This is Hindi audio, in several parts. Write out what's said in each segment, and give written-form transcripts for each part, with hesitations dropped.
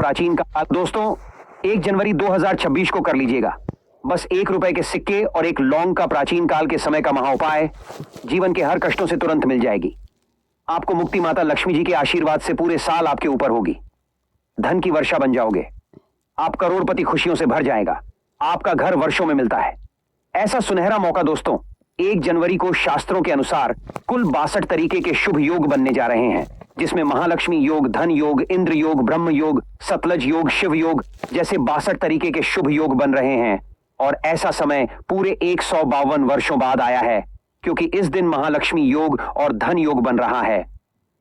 प्राचीन काल। दोस्तों 1 जनवरी 2026 को कर लीजिएगा। बस 1 रुपए के सिक्के और एक लौंग का प्राचीन काल के समय का महाउपाय जीवन के हर कष्टों से तुरंत मिल जाएगी। आपको मुक्ति माता लक्ष्मी जी के आशीर्वाद से पूरे साल आपके ऊपर होगी। धन की वर्षा बन जाओगे। आप करोड़पति खुशियों से भर जाएगा। आपका घर वर्षों में मिलता है। ऐसा सुनहरा मौका दोस्तों 1 जनवरी को शास्त्रों के अनुसार कुल 62 तरीके के शुभ योग बनने जा रहे हैं, जिसमें महालक्ष्मी योग, धन योग, इंद्र योग, ब्रह्म योग, सतलज योग, शिव योग जैसे 62 तरीके के शुभ योग बन रहे हैं। और ऐसा समय पूरे 152 वर्षों बाद आया है, क्योंकि इस दिन महालक्ष्मी योग और धन योग बन रहा है।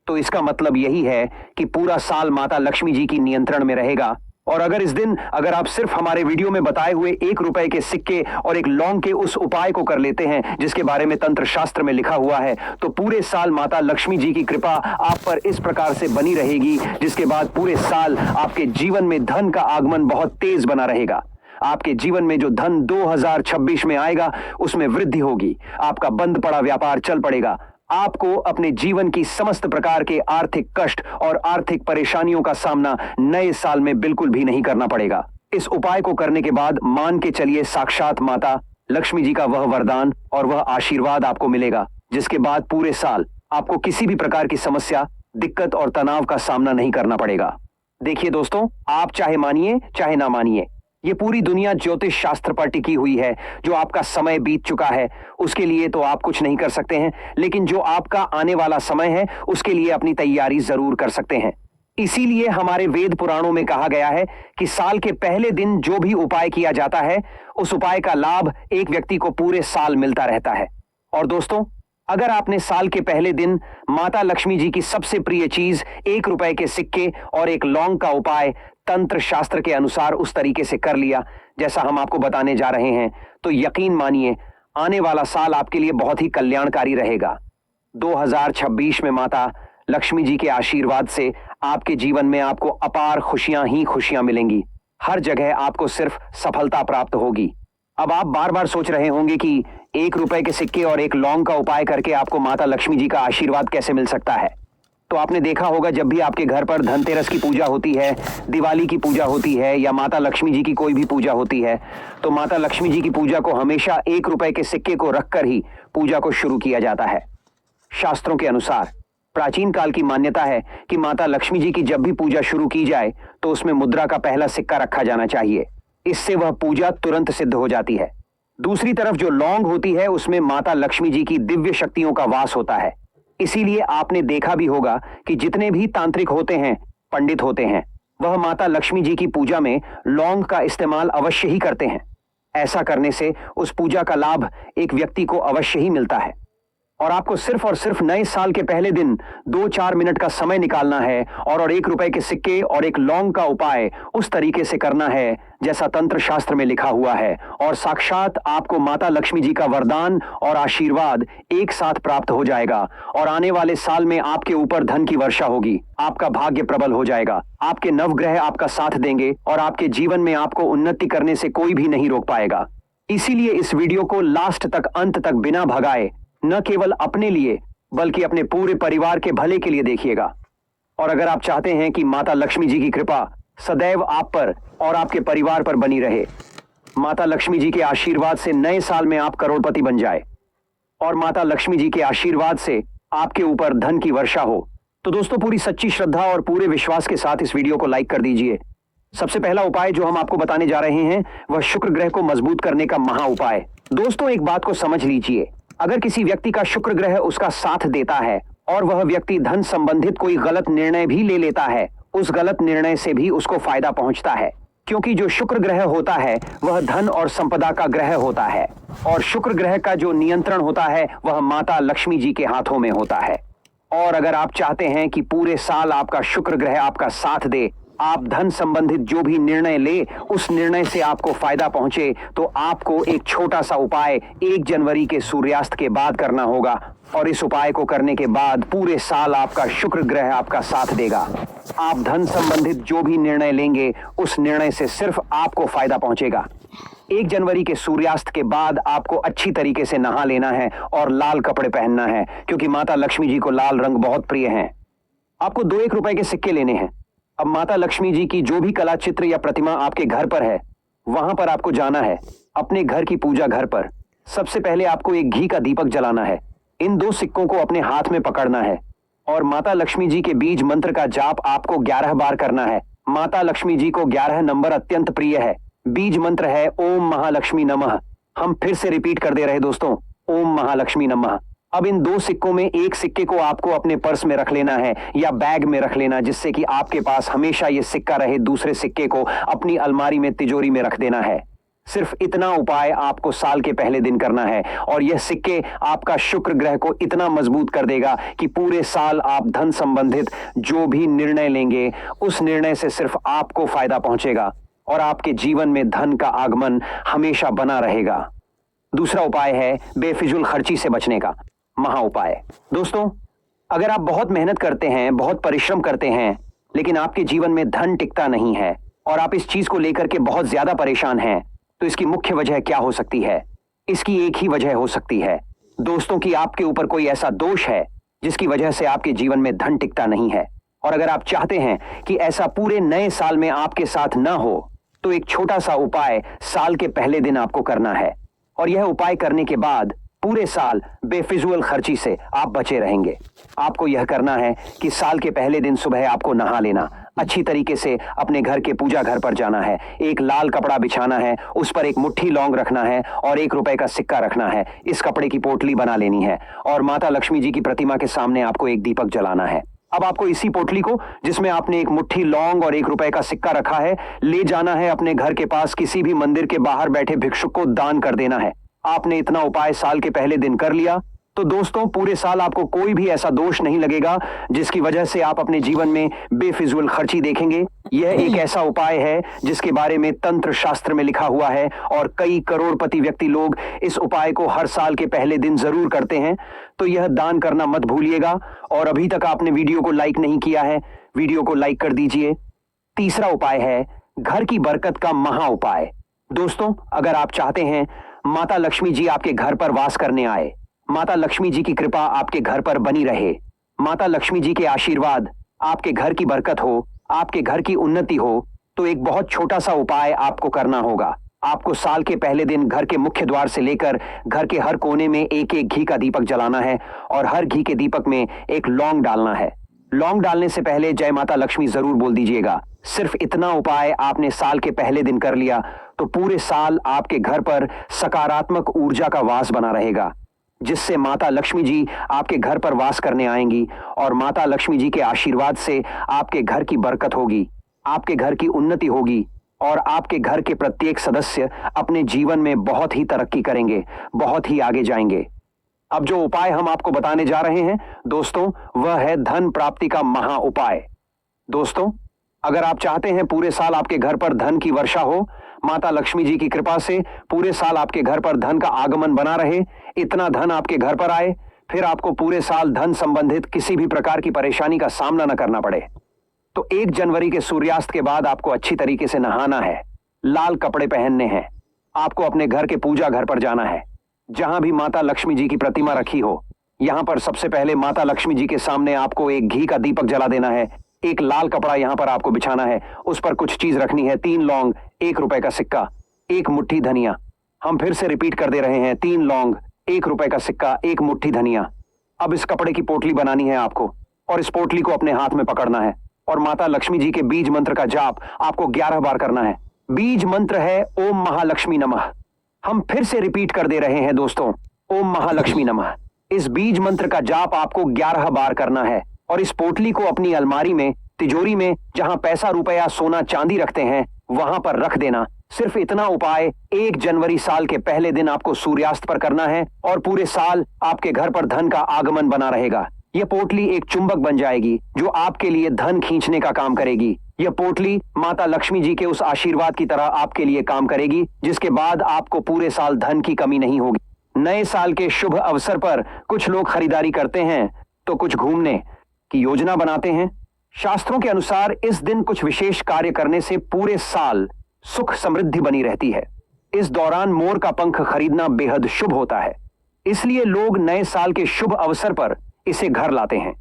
तो इसका मतलब यही है कि पूरा साल माता लक्ष्मी जी की नियंत्रण में रहेगा। और अगर इस दिन आप सिर्फ हमारे वीडियो में बताए हुए 1 रुपए के सिक्के और एक लौंग के उस उपाय को कर लेते हैं जिसके बारे में तंत्र शास्त्र में लिखा हुआ है, तो पूरे साल माता लक्ष्मी जी की कृपा आप पर इस प्रकार से बनी रहेगी, जिसके बाद पूरे साल आपके जीवन में धन का आगमन बहुत तेज बना रहेगा। आपके जीवन में जो धन 2026 में आएगा उसमें वृद्धि होगी। आपका बंद पड़ा व्यापार चल पड़ेगा। आपको अपने जीवन की समस्त प्रकार के आर्थिक कष्ट और आर्थिक परेशानियों का सामना नए साल में बिल्कुल भी नहीं करना पड़ेगा। इस उपाय को करने के बाद मान के चलिए साक्षात माता लक्ष्मी जी का वह वरदान और वह आशीर्वाद आपको मिलेगा, जिसके बाद पूरे साल आपको किसी भी प्रकार की समस्या, दिक्कत और तनाव का सामना नहीं करना पड़ेगा। देखिए दोस्तों, आप चाहे मानिए चाहे ना मानिए, ये पूरी दुनिया ज्योतिष शास्त्र पर टिकी हुई है। जो आपका समय बीत चुका है उसके लिए तो आप कुछ नहीं कर सकते हैं, लेकिन जो आपका आने वाला समय है उसके लिए अपनी तैयारी जरूर कर सकते हैं। इसीलिए हमारे वेद पुराणों में कहा गया है कि साल के पहले दिन जो भी उपाय किया जाता है उस उपाय का लाभ एक व्यक्ति को पूरे साल मिलता रहता है। और दोस्तों, अगर आपने साल के पहले दिन माता लक्ष्मी जी की सबसे प्रिय चीज 1 रुपए के सिक्के और एक लौंग का उपाय तंत्र शास्त्र के अनुसार उस तरीके से कर लिया जैसा हम आपको बताने जा रहे हैं, तो यकीन मानिए आने वाला साल आपके लिए बहुत ही कल्याणकारी रहेगा। 2026 में माता लक्ष्मी जी के आशीर्वाद से आपके जीवन में आपको अपार खुशियां ही खुशियां मिलेंगी। हर जगह आपको सिर्फ सफलता प्राप्त होगी। अब आप बार बार सोच रहे होंगे कि 1 रुपए के सिक्के और एक लौंग का उपाय करके आपको माता लक्ष्मी जी का आशीर्वाद कैसे मिल सकता है। तो आपने देखा होगा जब भी आपके घर पर धनतेरस की पूजा होती है, दिवाली की पूजा होती है या माता लक्ष्मी जी की कोई भी पूजा होती है, तो माता लक्ष्मी जी की पूजा को हमेशा 1 रुपए के सिक्के को रखकर ही पूजा को शुरू किया जाता है। शास्त्रों के अनुसार प्राचीन काल की मान्यता है कि माता लक्ष्मी जी की जब भी पूजा शुरू की जाए तो उसमें मुद्रा का पहला सिक्का रखा जाना चाहिए। इससे वह पूजा तुरंत सिद्ध हो जाती है। दूसरी तरफ जो लौंग होती है उसमें माता लक्ष्मी जी की दिव्य शक्तियों का वास होता है। इसीलिए आपने देखा भी होगा कि जितने भी तांत्रिक होते हैं, पंडित होते हैं, वह माता लक्ष्मी जी की पूजा में लौंग का इस्तेमाल अवश्य ही करते हैं। ऐसा करने से उस पूजा का लाभ एक व्यक्ति को अवश्य ही मिलता है। और आपको सिर्फ और सिर्फ नए साल के पहले दिन 2-4 मिनट का समय निकालना है और 1 रुपए के सिक्के और एक लौंग का उपाय उस तरीके से करना है जैसा तंत्र शास्त्र में लिखा हुआ है, और साक्षात आपको माता लक्ष्मी जी का वरदान और आशीर्वाद एक साथ प्राप्त हो जाएगा। और आने वाले साल में आपके ऊपर धन की वर्षा होगी। आपका भाग्य प्रबल हो जाएगा। आपके नवग्रह आपका साथ देंगे और आपके जीवन में आपको उन्नति करने से कोई भी नहीं रोक पाएगा। इसीलिए इस वीडियो को लास्ट तक, अंत तक बिना भगाए न केवल अपने लिए बल्कि अपने पूरे परिवार के भले के लिए देखिएगा। और अगर आप चाहते हैं कि माता लक्ष्मी जी की कृपा सदैव आप पर और आपके परिवार पर बनी रहे, माता लक्ष्मी जी के आशीर्वाद से नए साल में आप करोड़पति बन जाए और माता लक्ष्मी जी के आशीर्वाद से आपके ऊपर धन की वर्षा हो, तो दोस्तों पूरी सच्ची श्रद्धा और पूरे विश्वास के साथ इस वीडियो को लाइक कर दीजिए। सबसे पहला उपाय जो हम आपको बताने जा रहे हैं वह शुक्र ग्रह को मजबूत करने का महा उपाय। दोस्तों एक बात को समझ लीजिए, अगर किसी व्यक्ति का शुक्र ग्रह उसका साथ देता है और वह व्यक्ति धन संबंधित कोई गलत निर्णय भी ले लेता है, उस गलत निर्णय से भी उसको फायदा पहुंचता है, क्योंकि जो शुक्र ग्रह होता है वह धन और संपदा का ग्रह होता है और शुक्र ग्रह का जो नियंत्रण होता है वह माता लक्ष्मी जी के हाथों में होता है। और अगर आप चाहते हैं कि पूरे साल आपका शुक्र ग्रह आपका साथ दे, आप धन संबंधित जो भी निर्णय ले उस निर्णय से आपको फायदा पहुंचे, तो आपको एक छोटा सा उपाय 1 जनवरी के सूर्यास्त के बाद करना होगा। और इस उपाय को करने के बाद पूरे साल आपका शुक्र ग्रह आपका साथ देगा। आप धन संबंधित जो भी निर्णय लेंगे उस निर्णय से सिर्फ आपको फायदा पहुंचेगा। 1 जनवरी के सूर्यास्त के बाद आपको अच्छी तरीके से नहा लेना है और लाल कपड़े पहनना है, क्योंकि माता लक्ष्मी जी को लाल रंग बहुत प्रिय है। आपको 2 1 रुपए के सिक्के लेने हैं अब माता लक्ष्मी जी की जो भी कला चित्र या प्रतिमा आपके घर पर है, वहां पर आपको जाना है। अपने घर की पूजा घर पर सबसे पहले आपको एक घी का दीपक जलाना है। इन 2 सिक्कों को अपने हाथ में पकड़ना है और माता लक्ष्मी जी के बीज मंत्र का जाप आपको 11 बार करना है। माता लक्ष्मी जी को 11 नंबर अत्यंत प्रिय है। बीज मंत्र है ओम महालक्ष्मी नमः। हम फिर से रिपीट कर दे रहे दोस्तों, ओम महालक्ष्मी नमः। अब इन 2 सिक्कों में एक सिक्के को आपको अपने पर्स में रख लेना है या बैग में रख लेना, जिससे कि आपके पास हमेशा ये सिक्का रहे। दूसरे सिक्के को अपनी अलमारी में, तिजोरी में रख देना है। सिर्फ इतना उपाय आपको साल के पहले दिन करना है और यह सिक्के आपका शुक्र ग्रह को इतना मजबूत कर देगा कि पूरे साल आप धन संबंधित जो भी निर्णय लेंगे, उस निर्णय से सिर्फ आपको फायदा पहुंचेगा और आपके जीवन में धन का आगमन हमेशा बना रहेगा। दूसरा उपाय है बेफिजूल खर्ची से बचने का महा उपाय। दोस्तों, अगर आप बहुत मेहनत करते हैं, बहुत परिश्रम करते हैं, लेकिन आपके जीवन में धन टिकता नहीं है और आप इस चीज को लेकर के बहुत ज्यादा परेशान हैं, तो इसकी मुख्य वजह क्या हो सकती है? इसकी एक ही वजह हो सकती है दोस्तों कि आपके ऊपर कोई ऐसा दोष है जिसकी वजह से आपके जीवन में धन टिकता नहीं है। और अगर आप चाहते हैं कि ऐसा पूरे नए साल में आपके साथ ना हो, तो एक छोटा सा उपाय साल के पहले दिन आपको करना है और यह उपाय करने के बाद पूरे साल बेफिजूल खर्ची से आप बचे रहेंगे। आपको यह करना है कि साल के पहले दिन सुबह आपको नहा लेना, अच्छी तरीके से अपने घर के पूजा घर पर जाना है, एक लाल कपड़ा बिछाना है, उस पर एक मुट्ठी लौंग रखना है और 1 रुपए का सिक्का रखना है। इस कपड़े की पोटली बना लेनी है और माता लक्ष्मी जी की प्रतिमा के सामने आपको एक दीपक जलाना है। अब आपको इसी पोटली को, जिसमें आपने एक मुट्ठी लौंग और 1 रुपए का सिक्का रखा है, ले जाना है अपने घर के पास किसी भी मंदिर के बाहर बैठे भिक्षुक को दान कर देना है। आपने इतना उपाय साल के पहले दिन कर लिया तो दोस्तों पूरे साल आपको कोई भी ऐसा दोष नहीं लगेगा जिसकी वजह से आप अपने जीवन में बेफिजूल खर्ची देखेंगे। यह एक ऐसा उपाय है जिसके बारे में तंत्र शास्त्र में लिखा हुआ है और कई करोड़पति व्यक्ति लोग इस उपाय को हर साल के पहले दिन जरूर करते हैं। तो यह दान करना मत भूलिएगा और अभी तक आपने वीडियो को लाइक नहीं किया है, वीडियो को लाइक कर दीजिए। तीसरा उपाय है घर की बरकत का महा उपाय। दोस्तों, अगर आप चाहते हैं माता लक्ष्मी जी आपके घर पर वास करने आए, माता लक्ष्मी जी की कृपा आपके घर पर बनी रहे, माता लक्ष्मी जी के आशीर्वाद, आपके घर की बरकत हो, आपके घर की उन्नति हो, तो एक बहुत छोटा सा उपाय आपको करना होगा। आपको साल के पहले दिन घर के मुख्य द्वार से लेकर घर के हर कोने में एक एक घी का दीपक जलाना है और हर घी के दीपक में एक लौंग डालना है। लौंग डालने से पहले जय माता लक्ष्मी जरूर बोल दीजिएगा। सिर्फ इतना उपाय आपने साल के पहले दिन कर लिया तो पूरे साल आपके घर पर सकारात्मक ऊर्जा का वास बना रहेगा, जिससे माता लक्ष्मी जी आपके घर पर वास करने आएंगी और माता लक्ष्मी जी के आशीर्वाद से आपके घर की बरकत होगी, आपके घर की उन्नति होगी और आपके घर के प्रत्येक सदस्य अपने जीवन में बहुत ही तरक्की करेंगे, बहुत ही आगे जाएंगे। अब जो उपाय हम आपको बताने जा रहे हैं दोस्तों, वह है धन प्राप्ति का महा उपाय। दोस्तों, अगर आप चाहते हैं पूरे साल आपके घर पर धन की वर्षा हो, माता लक्ष्मी जी की कृपा से पूरे साल आपके घर पर धन का आगमन बना रहे, इतना धन आपके घर पर आए, फिर आपको पूरे साल धन संबंधित किसी भी प्रकार की परेशानी का सामना न करना पड़े, तो 1 जनवरी के सूर्यास्त के बाद आपको अच्छी तरीके से नहाना है, लाल कपड़े पहनने हैं, आपको अपने घर के पूजा घर पर जाना है, जहां भी माता लक्ष्मी जी की प्रतिमा रखी हो, यहां पर सबसे पहले माता लक्ष्मी जी के सामने आपको एक घी का दीपक जला देना है, एक लाल कपड़ा यहां पर आपको बिछाना है, उस पर कुछ चीज रखनी है, 3 लौंग, 1 रुपए का सिक्का, 1 मुट्ठी धनिया। हम फिर से रिपीट कर दे रहे हैं, 3 लौंग, 1 रुपए का सिक्का, 1 मुट्ठी धनिया। अब इस कपड़े की पोटली बनानी है आपको और इस पोटली को अपने हाथ में पकड़ना है और माता लक्ष्मी जी के बीज मंत्र का जाप आपको 11 बार करना है। बीज मंत्र है ओम महालक्ष्मी नमः। हम फिर से रिपीट कर दे रहे हैं दोस्तों, ओम महालक्ष्मी नमः। इस बीज मंत्र का जाप आपको 11 बार करना है और इस पोटली को अपनी अलमारी में, तिजोरी में, जहां पैसा रुपया सोना चांदी रखते हैं, वहां पर रख देना। सिर्फ इतना उपाय 1 जनवरी साल के पहले दिन आपको सूर्यास्त पर करना है और पूरे साल आपके घर पर धन का आगमन बना रहेगा। यह पोटली एक चुंबक बन जाएगी जो आपके लिए धन खींचने का काम करेगी। यह पोटली माता लक्ष्मी जी के उस आशीर्वाद की तरह आपके लिए काम करेगी, जिसके बाद आपको पूरे साल धन की कमी नहीं होगी। नए साल के शुभ अवसर पर कुछ लोग खरीदारी करते हैं तो कुछ घूमने की योजना बनाते हैं। शास्त्रों के अनुसार इस दिन कुछ विशेष कार्य करने से पूरे साल सुख समृद्धि बनी रहती है। इस दौरान मोर का पंख खरीदना बेहद शुभ होता है, इसलिए लोग नए साल के शुभ अवसर पर इसे घर लाते हैं।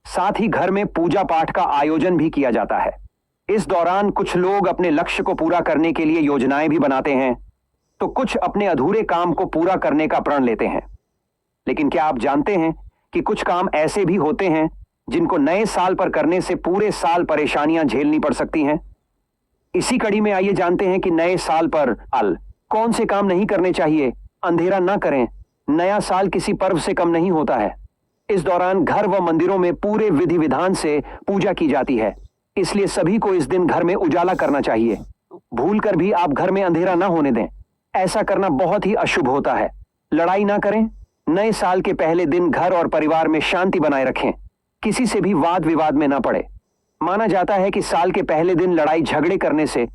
साथ ही घर में पूजा पाठ का आयोजन भी किया जाता है। इस दौरान कुछ लोग अपने लक्ष्य को पूरा करने के लिए योजनाएं भी बनाते हैं, तो कुछ अपने अधूरे काम को पूरा करने का प्रण लेते हैं। लेकिन क्या आप जानते हैं कि कुछ काम ऐसे भी होते हैं जिनको नए साल पर करने से पूरे साल परेशानियां झेलनी पड़ सकती हैं? इसी कड़ी में आइए जानते हैं कि नए साल पर कौन से काम नहीं करने चाहिए। अंधेरा ना करें। नया साल किसी पर्व से कम नहीं होता है। इस दौरान घर व मंदिरों में पूरे विधि विधान से पूजा की जाती है, इसलिए सभी को इस दिन घर में उजाला करना चाहिए। भूलकर भी आप घर में अंधेरा ना होने दें। ऐसा करना बहुत ही अशुभ होता है। लड़ाई ना करें। नए साल के पहले दिन घर और परिवार में शांति बनाए रखें। किसी से भी वाद विवाद में ना पड़े। माना जाता है कि साल के पहले दिन लड़ाई झगड़े करने से